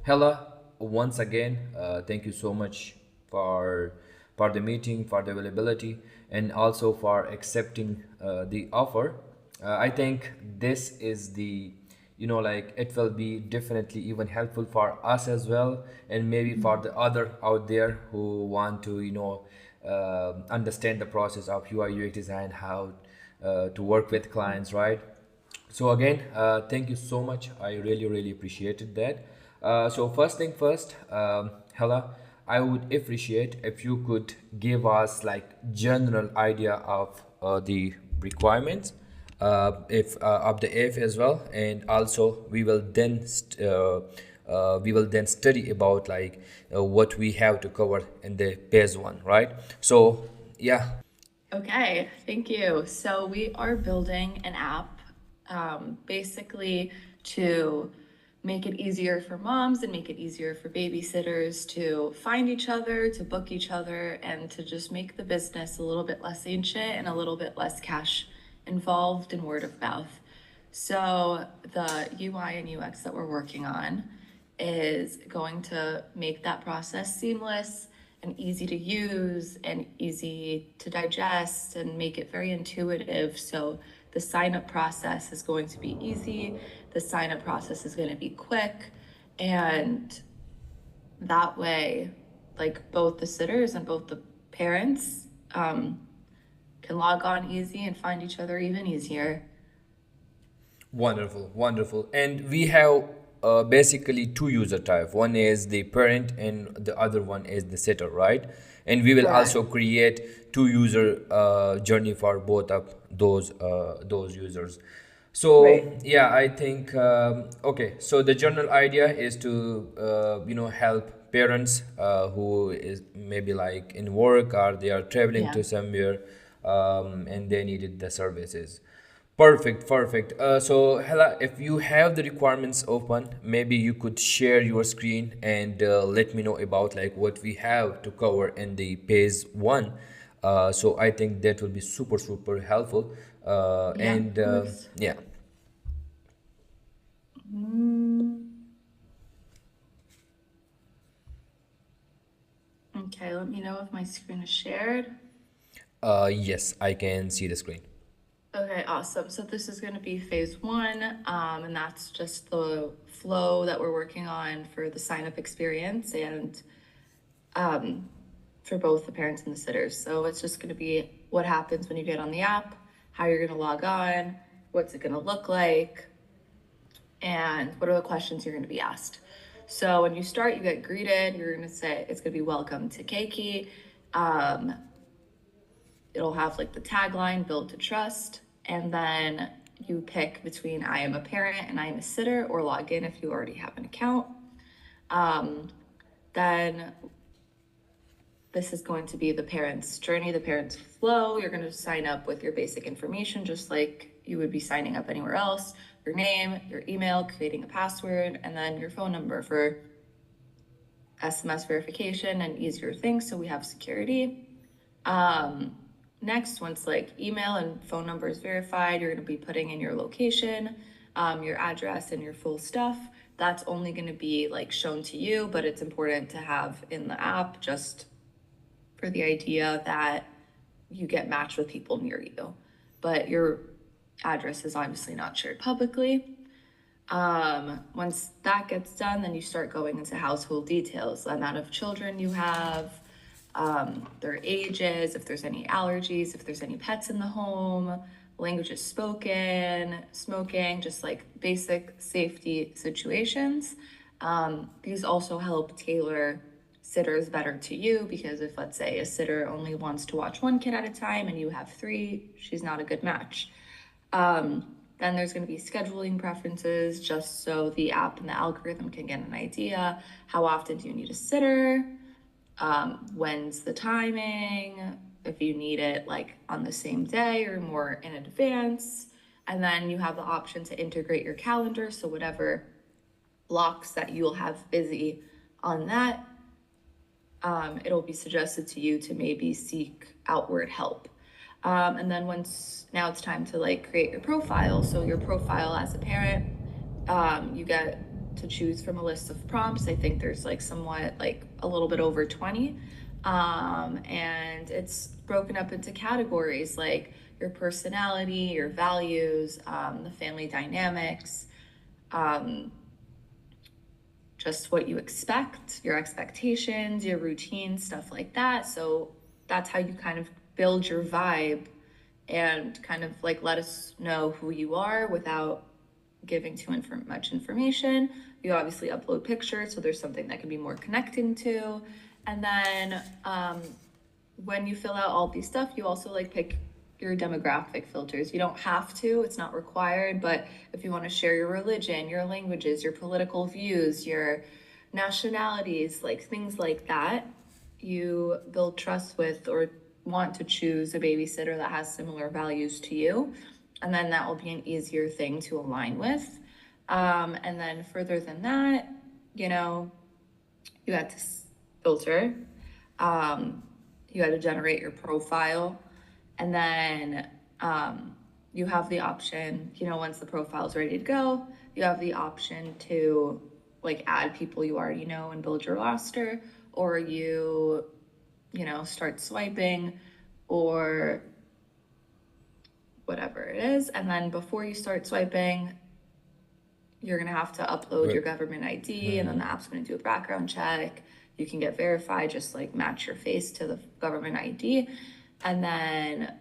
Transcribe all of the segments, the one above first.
Hella, once again, thank you so much for for the meeting, for the availability, and also for accepting the offer. I think this is the, like it will be definitely even helpful for us as well, and maybe for the other out there who want to, understand the process of UI UX design, how to work with clients, right? So again, thank you so much. I really, really appreciated that. So first thing first, Hella, I would appreciate if you could give us like general idea of the requirements, if of the AF as well, and also we will then study about like what we have to cover in the phase one, right? So yeah. Okay, thank you. So we are building an app basically to make it easier for moms and make it easier for babysitters to find each other, to book each other, and to just make the business a little bit less ancient and a little bit less cash involved in word of mouth. So the UI and UX that we're working on is going to make that process seamless and easy to use and easy to digest and make it very intuitive. So the sign up process is going to be easy, the sign up process is going to be quick, and that way, like both the sitters and both the parents can log on easy and find each other even easier. Wonderful, wonderful. And we have basically two user type. One is the parent and the other one is the sitter, right? And we will Correct. also create two user journey for both of those users. Right. So yeah, I think okay. So the general idea is to help parents who is maybe like in work or they are traveling Yeah. to somewhere, and they needed the services. Perfect, perfect. So, Hela, if you have the requirements open, maybe you could share your screen and let me know about like what we have to cover in the phase one. So I think that will be super, super helpful. Yeah, of And course. yeah, Mm, okay, let me know if my screen is shared. yes, I can see the screen. Okay, awesome. So this is going to be phase one, and that's just the flow that we're working on for the sign up experience and for both the parents and the sitters. So it's just going to be what happens when you get on the app, how you're going to log on, what's it going to look like, and what are the questions you're going to be asked. So when you start, you get greeted. You're going to say it's going to be welcome to Keiki. Um, it'll have like the tagline build to trust, and then you pick between I am a parent and I am a sitter, or log in if you already have an account. Then this is going to be the parent's journey, the parent's flow. You're going to sign up with your basic information, just like you would be signing up anywhere else, your name, your email, creating a password, and then your phone number for SMS verification and easier things. So we have security. Next, once like email and phone number is verified, you're going to be putting in your location, your address, and your full stuff. That's only going to be like shown to you, but it's important to have in the app just for the idea that you get matched with people near you. But your address is obviously not shared publicly. Once that gets done, then you start going into household details, the amount of children you have, their ages, if there's any allergies, if there's any pets in the home, languages spoken, smoking, just like basic safety situations. These also help tailor sitters better to you because if, let's say, a sitter only wants to watch one kid at a time and you have three, she's not a good match. Then there's going to be scheduling preferences just so the app and the algorithm can get an idea. How often do you need a sitter? When's the timing? If you need it like on the same day or more in advance. And then you have the option to integrate your calendar. So whatever blocks that you'll have busy on that, it'll be suggested to you to maybe seek outward help. And then once now it's time to like create your profile. So your profile as a parent, you get to choose from a list of prompts. I think there's like somewhat like a little bit over 20. And it's broken up into categories like your personality, your values, the family dynamics, um, just what you expect, your expectations, your routine, stuff like that. So that's how you kind of build your vibe and kind of like let us know who you are without giving much information. You obviously upload pictures, so there's something that can be more connecting to. And then when you fill out all these stuff, you also like pick your demographic filters. You don't have to, it's not required, but if you want to share your religion, your languages, your political views, your nationalities, like things like that, you build trust with or want to choose a babysitter that has similar values to you. And then that will be an easier thing to align with. And then further than that, you know, you had to filter, um, you had to generate your profile, and then you have the option, you know, once the profile is ready to go, you have the option to like add people you already know and build your roster, or you know, start swiping or whatever it is. And then before you start swiping, you're going to have to upload your government ID, and then the app's going to do a background check. You can get verified, just like match your face to the government ID. And then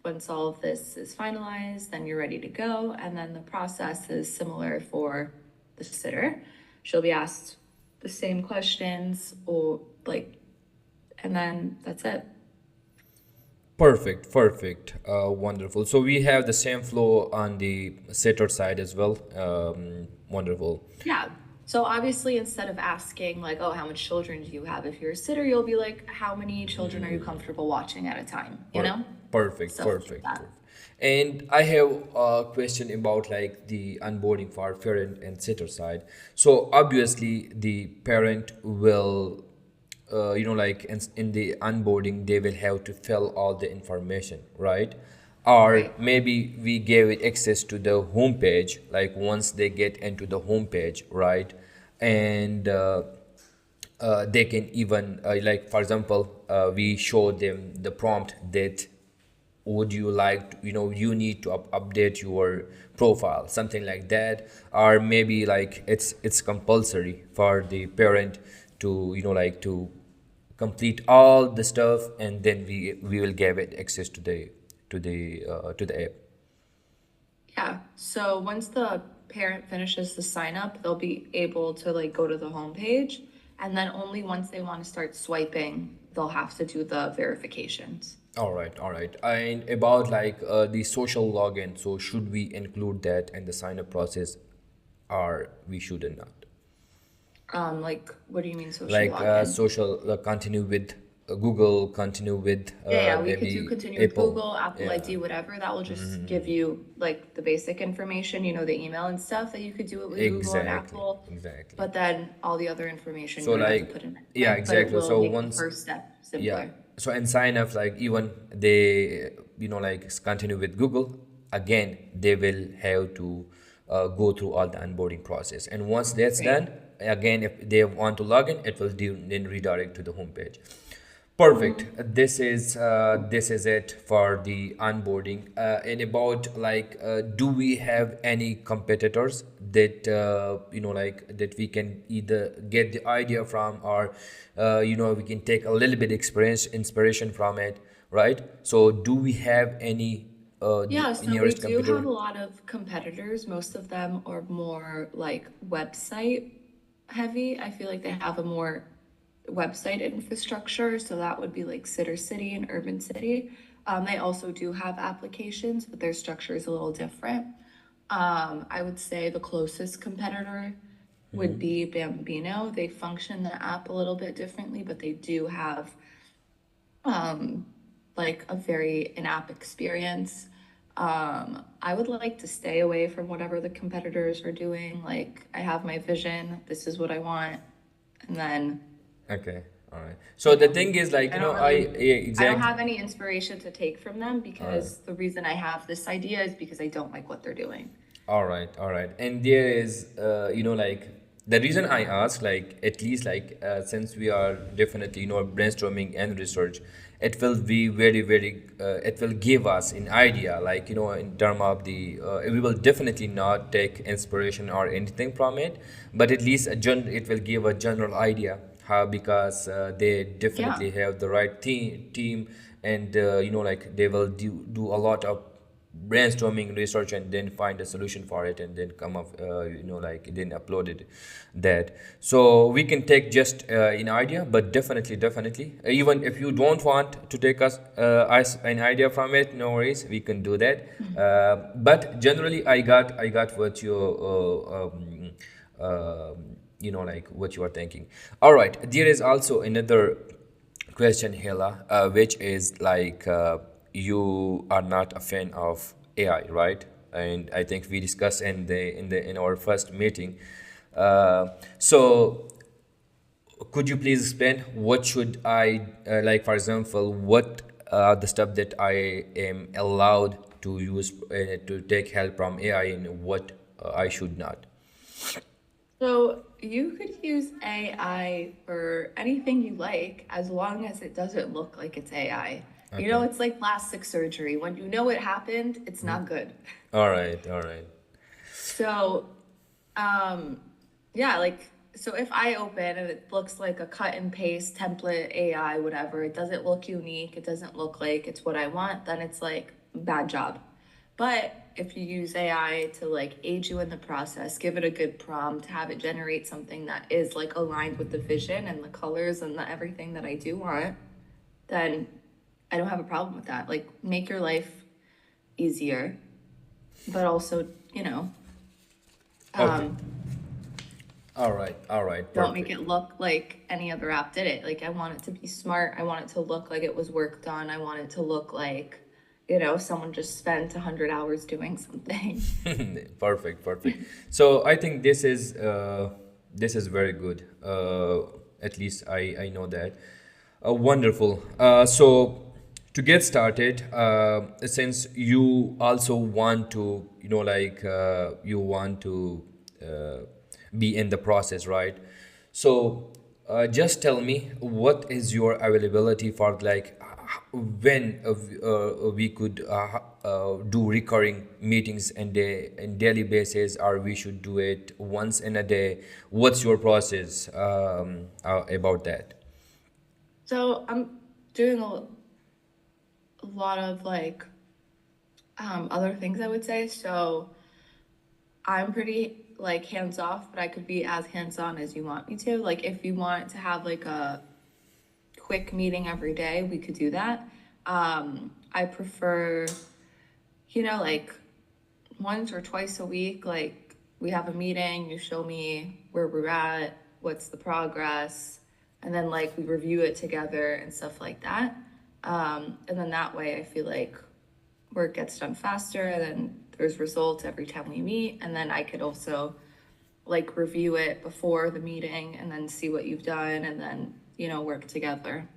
once all of this is finalized, then you're ready to go. And then the process is similar for the sitter. She'll be asked the same questions or like, and then that's it. Perfect, perfect, wonderful. So we have the same flow on the setter side as well. Wonderful. Yeah. So obviously, instead of asking like, "Oh, how much children do you have?" If you're a sitter, you'll be like, "How many children are you comfortable watching at a time?" You Per- know, Perfect, stuff like perfect, that. perfect. And I have a question about like the onboarding for parent and sitter side. So obviously the parent will, like in the onboarding, they will have to fill all the information, right? Or Right. maybe we gave it access to the homepage, like once they get into the homepage, right? And they can even like for example we show them the prompt that would you like to, you need to update your profile, something like that. Or maybe like it's compulsory for the parent to like to complete all the stuff, and then we will give it access to the app. Yeah. So once the parent finishes the sign up, they'll be able to like go to the home page, and then only once they want to start swiping, they'll have to do the verifications. All right, all right. And about like the social login, so should we include that in the sign up process, or we should not? Like, what do you mean social Like login? social continue with Google, continue with Yeah, yeah, we could do maybe continue with Apple. Google, Apple Yeah, ID, whatever. That will just give you like the basic information, you know, the email and stuff that you could do it with Google and exactly, Apple. exactly. But then all the other information So you would have to like, put in yeah, anyway, but it exactly. will So make the once, first step yeah. simpler. So in sign up, like even they, like continue with Google, again, they will have to go through all the onboarding process. And once that's Right. done, again, if they want to log in, it will then redirect to the homepage. Perfect. This is it for the onboarding. And about like, do we have any competitors that like that we can either get the idea from, or we can take a little bit experience inspiration from it, right? So do we have any Yeah, so we nearest do have competitor? a lot of competitors. Most of them are more like website heavy. I feel like they have a more website infrastructure, so that would be like Sitter City and Urban City. They also do have applications, but their structure is a little different. I would say the closest competitor would be Bambino. They function the app a little bit differently, but they do have um, like a very in-app experience. I would like to stay away from whatever the competitors are doing. Like, I have my vision, this is what I want, and then, Okay, all right. So you the know, thing is like, I don't I really, yeah, I don't exactly. have any inspiration to take from them because the reason I have this idea is because I don't like what they're doing. All right, all right. And there is, like The reason I ask, like, at least, like, since we are definitely, brainstorming and research, it will be very, very, it will give us an idea, like, in term of the, we will definitely not take inspiration or anything from it, but at least it will give a general idea how, because they Yeah. definitely have the right team, and like, they will do a lot of brainstorming research and then find a solution for it, and then come up, like, then upload it, that. So we can take just an idea, but definitely, even if you don't want to take us an idea from it, no worries, we can do that. But generally, I got what you like, what you are thinking. All right, there is also another question, Hela, which is like, you are not a fan of AI, right? And I think we discussed in our first meeting. So could you please explain what should I, like, for example, what the stuff that I am allowed to use, to take help from AI, and what I should not? So you could use AI for anything you like as long as it doesn't look like it's AI. You know, Okay. it's like plastic surgery. When you know it happened, it's not good. All right. All right. So, um, yeah, like, so if I open and it looks like a cut and paste template AI, whatever, it doesn't look unique, it doesn't look like it's what I want, then it's like bad job. But if you use AI to like aid you in the process, give it a good prompt, have it generate something that is like aligned with the vision and the colors and the everything that I do want, then I don't have a problem with that. Like, make your life easier, but also, Okay. um, All right. All right. don't make Perfect. it look like any other app did it. Like, I want it to be smart. I want it to look like it was work done. I want it to look like, someone just spent 100 hours doing something. Perfect, perfect. So I think this is very good. At least I know that. Wonderful. So to get started, since you also want to, like, you want to uh, be in the process, right? So just tell me, what is your availability for, like, when we could do recurring meetings and day and daily basis, or we should do it once in a day? What's your process about that? So I'm doing a lot of like other things, I would say. So I'm pretty like hands off, but I could be as hands on as you want me to. Like, if you want to have like a quick meeting every day, we could do that. I prefer, like once or twice a week, like we have a meeting, you show me where we're at, what's the progress, and then like we review it together and stuff like that. And then that way I feel like work gets done faster, and then there's results every time we meet. And then I could also like review it before the meeting and then see what you've done and then, work together.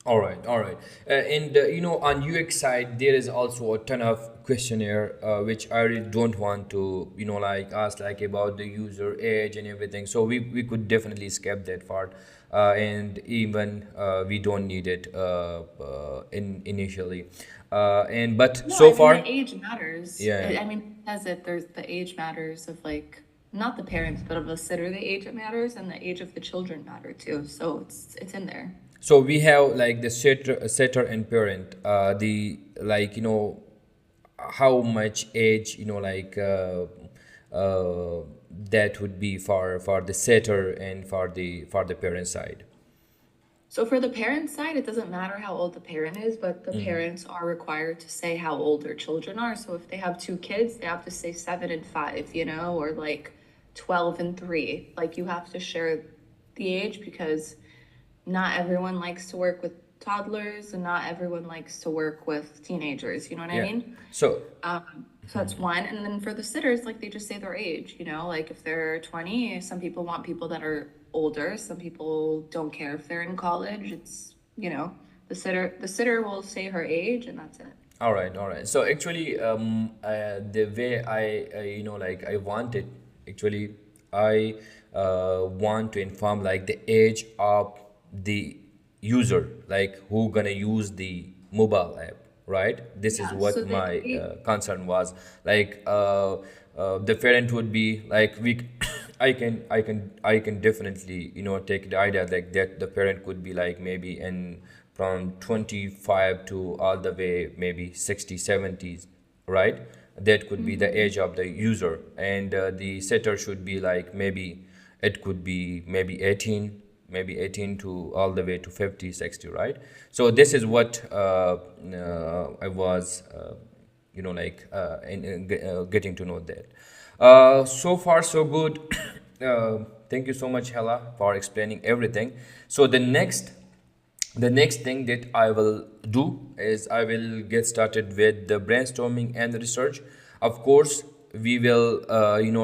All right, all right. And on UX side, there is also a ton of questionnaire, which I really don't want to, like, ask, like, about the user age and everything. So we could definitely skip that part, and even we don't need it in initially. And but No, so I mean the far, age matters. yeah. I mean, as it there's the age matters of like not the parents, but of the sitter, the age it matters, and the age of the children matter too. So it's in there. So we have, like, the setter and parent. The, like, how much age, like, that would be for the setter, and for the parent side. So for the parent side, it doesn't matter how old the parent is, but the parents are required to say how old their children are. So if they have two kids, they have to say 7 and 5, or like 12 and 3. Like, you have to share the age because not everyone likes to work with toddlers and not everyone likes to work with teenagers. You know what I Yeah. mean? So So that's one. And then for the sitters, like they just say their age, like if they're 20, some people want people that are older. Some people don't care if they're in college. It's, the sitter will say her age and that's it. all right, all right. So actually, the way I, like, I want it, actually, I want to inform like the age of the user, like who gonna use the mobile app, right? This is Yeah, what so they my create, concern was. Like the parent would be like we I can definitely take the idea like that the parent could be like maybe in from 25 to all the way maybe 60 70s, right? That could be the mhm. age of the user, and the setter should be like maybe it could be maybe 18, maybe 18 to all the way to 50 60, right? So this is what I was like getting to know that. So far so good. Thank you so much, Hella, for explaining everything. So the next thing that I will do is I will get started with the brainstorming and the research. Of course, we will,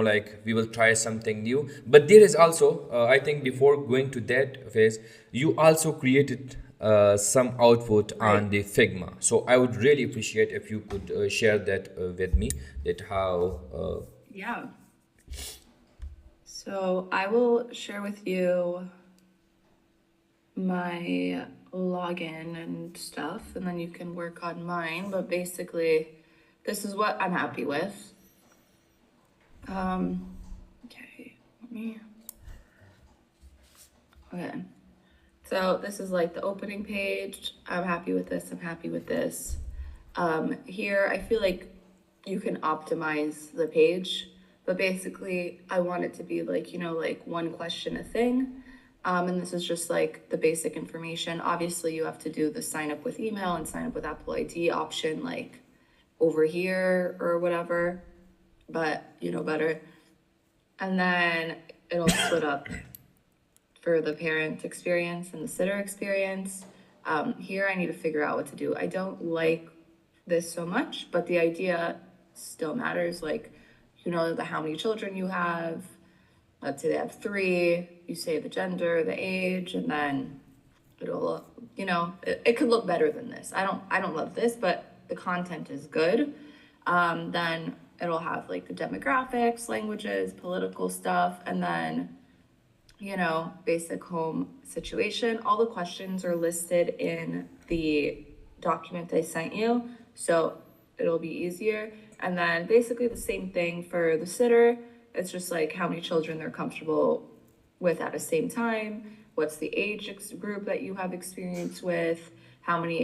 like we will try something new. But there is also, I think, before going to that phase, you also created some output Right. on the Figma. So I would really appreciate if you could share that with me. That how. Yeah. So I will share with you my login and stuff, and then you can work on mine. But basically, this is what I'm happy with. Okay, let me. Okay. So this is like the opening page. I'm happy with this. I'm happy with this. Here, I feel like you can optimize the page, but basically, I want it to be like, like one question a thing. And this is just like the basic information. Obviously, you have to do the sign up with email and sign up with Apple ID option, like over here or whatever, but you know better. And then it'll split up for the parent experience and the sitter experience. Here, I need to figure out what to do. I don't like this so much, but the idea still matters. Like, the how many children you have. Let's say they have three. You say the gender, the age, and then it'll, it could look better than this. I don't love this, but the content is good. Then it'll have like the demographics, languages, political stuff, and then basic home situation. All the questions are listed in the document I sent you, so it'll be easier. And then basically the same thing for the sitter. It's just like how many children they're comfortable with at the same time, what's the age group that you have experience with, how many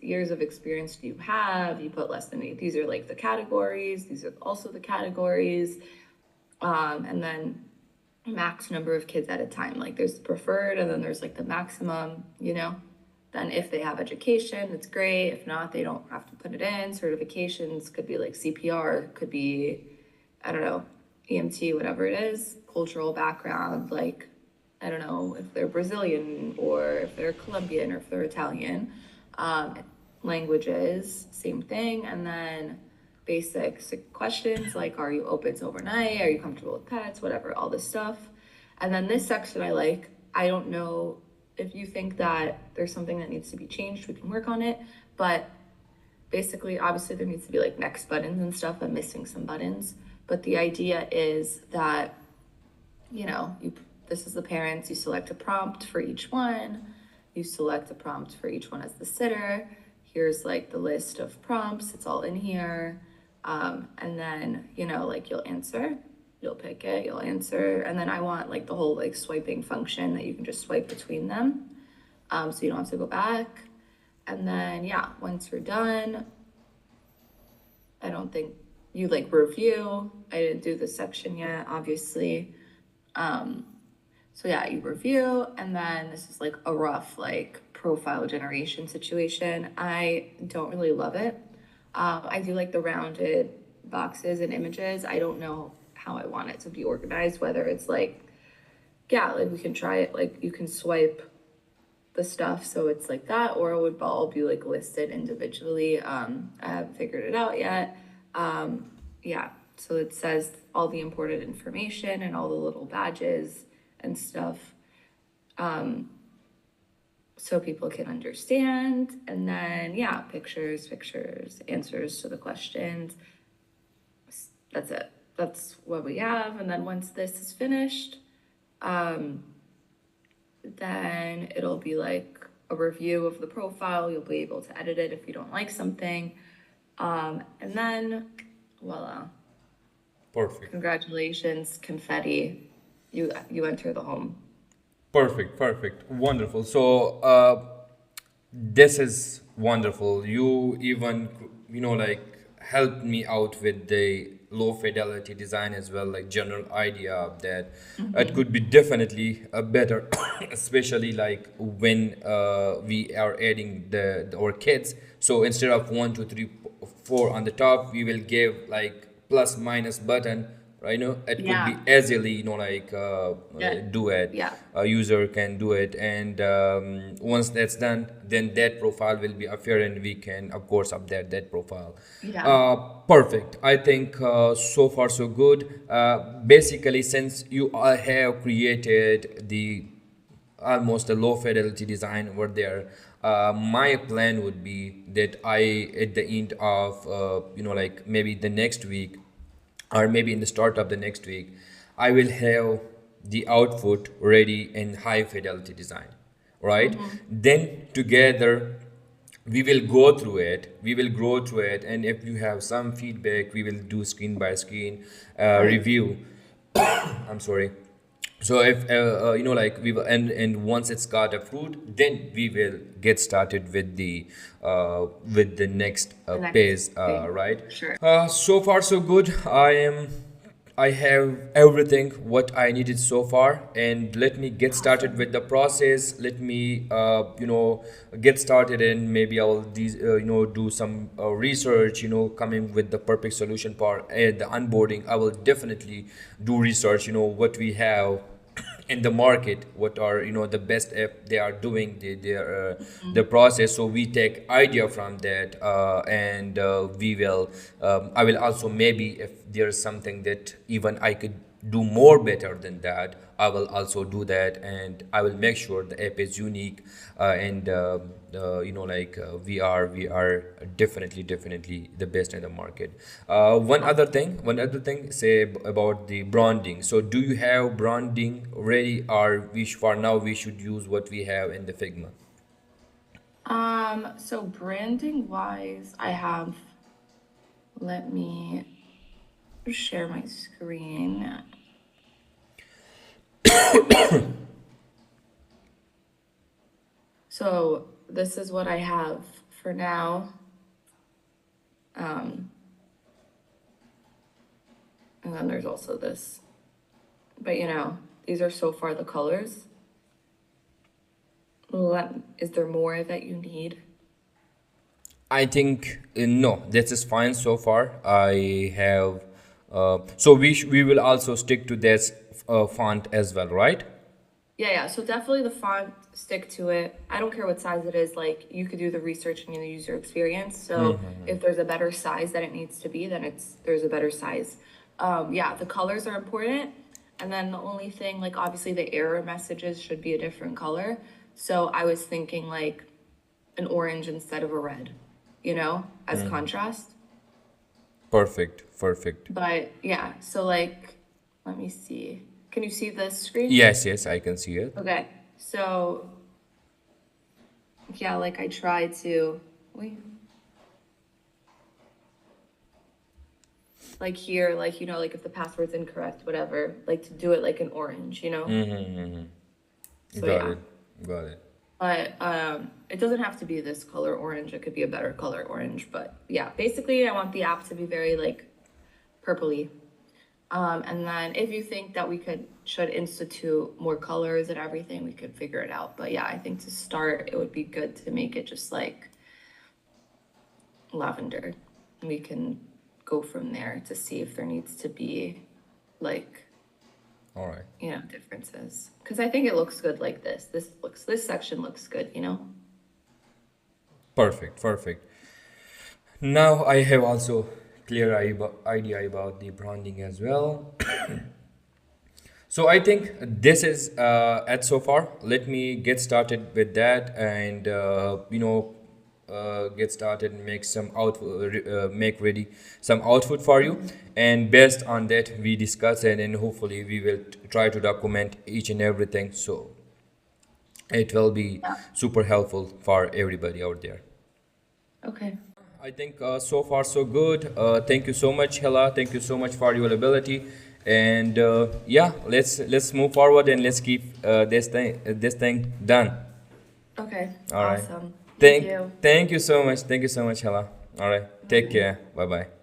years of experience do you have. You put less than 8. These are like the categories. These are also the categories. And then max number of kids at a time. Like there's the preferred and then there's like the maximum. Then if they have education, it's great. If not, they don't have to put it in. Certifications could be like CPR, could be, I don't know, EMT, whatever it is. Cultural background, like, I don't know if they're Brazilian or if they're Colombian or if they're Italian. Um, Languages, same thing. And then basic questions like, are you open to overnight? Are you comfortable with pets? Whatever, all this stuff. And then this section I like. I don't know if you think that there's something that needs to be changed, we can work on it. But basically, obviously, there needs to be like next buttons and stuff. I'm missing some buttons. But the idea is that, this is the parents, you select a prompt for each one. You select a prompt for each one as the sitter. Here's like the list of prompts, it's all in here. And then, like you'll answer, you'll pick it, you'll answer. And then I want like the whole like swiping function that you can just swipe between them. So you don't have to go back. And then, yeah, once you're done, I don't think you like review. I didn't do this section yet, obviously. So yeah, you review, and then this is like a rough like profile generation situation. I don't really love it. I do like the rounded boxes and images. I don't know how I want it to be organized, whether it's like, yeah, like we can try it, like you can swipe the stuff so it's like that, or it would all be like listed individually. I haven't figured it out yet. Yeah, so it says all the important information and all the little badges and stuff, so people can understand. And then, yeah, pictures, answers to the questions. That's it. That's what we have. And then once this is finished, Then it'll be like a review of the profile. You'll be able to edit it if you don't like something. And then voila, Perfect. congratulations, confetti. You enter the home. Perfect, perfect, wonderful. So, this is wonderful. You even, like helped me out with the low fidelity design as well, like general idea of that. It Mm-hmm. could be definitely a better, especially like when we are adding our kids. So instead of one, two, three, four on the top, we will give like plus minus button, right? It could Yeah. be easily, like Yeah. do it. Yeah. A user can do it, and once that's done, then that profile will be appear, and we can of course update that profile. Yeah. Perfect. I think so far so good. Basically, since you have created the almost a low fidelity design over there, my plan would be that I at the end of like maybe the next week, or maybe in the start of the next week, I will have the output ready in high fidelity design, right? Mm-hmm. Then together we will go through it, we will go through it, and if you have some feedback, we will do screen by screen Right. review. I'm sorry. So if like we will, and once it's got approved, then we will get started with the next The next phase, thing. right? Sure. So far so good. I have everything what I needed so far, and let me get started Awesome. with the process. Let me get started, and maybe I'll do some research, coming with the perfect solution part and the onboarding. I will definitely do research, what we have in the market, what are the best app they are doing the Mhm. process, so we take idea from that, and we will I will also, maybe if there's something that even I could do more better than that, I will also do that, and I will make sure the app is unique, and we are definitely the best in the market. One other thing, say about the branding. So do you have branding ready, or for now we should use what we have in the Figma? So branding wise, I have, let me share my screen. So this is what I have for now. Um, and then there's also this. But these are so far the colors. Is there more that you need? I think no, this is fine so far. I have so we will also stick to this font as well, right? Yeah, yeah. So definitely the font, stick to it. I don't care what size it is. Like you could do the research and the user experience. So if there's a better size that it needs to be, then there's a better size. Yeah, the colors are important. And then the only thing, like obviously the error messages should be a different color. So I was thinking like an orange instead of a red, as contrast. Perfect, perfect. But yeah, so like, let me see. Can you see this screen? Yes, yes, I can see it. Okay, so yeah, like I try to, wait, like here, like, like if the password's incorrect, whatever, like to do it like an orange. So Got yeah, it, got it. but it doesn't have to be this color orange. It could be a better color orange, but yeah, basically I want the app to be very like purpley. And then if you think that we should institute more colors and everything, we could figure it out. But yeah, I think to start, it would be good to make it just like lavender. We can go from there to see if there needs to be like, All right. differences. Because I think it looks good like this. This section looks good. Perfect, perfect. Now I have also clear idea about the branding as well. So I think this is at so far. Let me get started with that, and get started and make some make ready some outfit for you, and based on that we discuss it, and hopefully we will try to document each and everything, so it will be Yeah. super helpful for everybody out there. Okay. I think so far so good. Thank you so much, Hela. Thank you so much for your ability. And yeah, let's move forward and let's keep this thing done. Okay. All right. Awesome. Thank you. Thank you so much. Thank you so much, Hela. All right. Take care. Bye bye.